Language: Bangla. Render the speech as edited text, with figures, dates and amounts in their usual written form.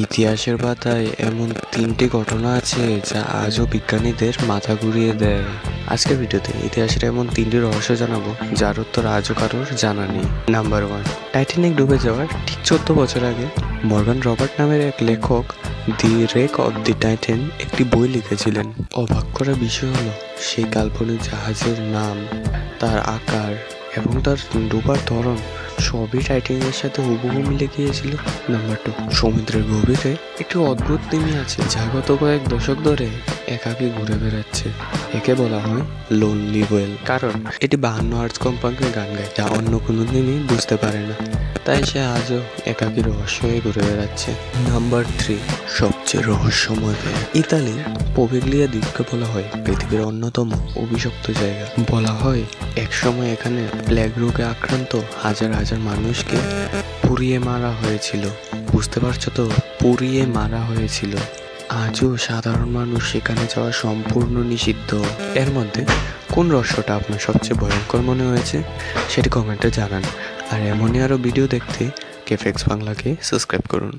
ইতিহাসের পাতায় এমন 3টি ঘটনা আছে যা আজও বিজ্ঞানীদের মাথা ঘুরিয়ে দেয়। আজকের ভিডিওতে ইতিহাসের এমন 3টি রহস্য জানাবো যার উত্তর আজও কারোর জানা নেই। নাম্বার 1, টাইটানিক ডুবে যাওয়ার ঠিক 14 বছর আগে মর্গান রবার্ট নামের এক লেখক দি রেক অব দি টাইটান একটি বই লিখেছিলেন। অবাক করা বিষয় হলো সেই কাল্পনিক জাহাজের নাম, তার আকার এবং তার ডুবার ধরন সবই টাইটানিকের সাথে হুবহু মিলে গিয়েছিল। নাম্বার 2, সমুদ্রের গভীরে একটি অদ্ভুত তিমি আছে যা গত কয়েক দশক ধরে একাকী ঘুরে বেড়াচ্ছে। একে বলা হয় লোনলি হোয়েল, কারণ এটি 52 হার্জ কম্পাঙ্কে গান গায় যা অন্য কোনো তিমি বুঝতে পারে না, তাই সে আজও একাকী রহস্য হয়ে ঘুরে বেড়াচ্ছে। নাম্বার 3, সবচেয়ে রহস্যময় ব্যাগ। ইতালির পভিগলিয়া দ্বীপকে বলা হয় পৃথিবীর অন্যতম অভিশপ্ত জায়গা। বলা হয় একসময় এখানে প্লেগ রোগে আক্রান্ত হাজার হাজার মানুষকে পুড়িয়ে মারা হয়েছিল। বুঝতে পারছো তো, পুড়িয়ে মারা হয়েছিল। আজও সাধারণ মানুষ সেখানে যাওয়া সম্পূর্ণ নিষিদ্ধ। এর মধ্যে কোন রহস্যটা আপনার সবচেয়ে ভয়ঙ্কর মনে হয়েছে সেটি কমেন্টে জানান। আর এমনই আরও ভিডিও দেখতে কেফেক্স বাংলাকে সাবস্ক্রাইব করুন।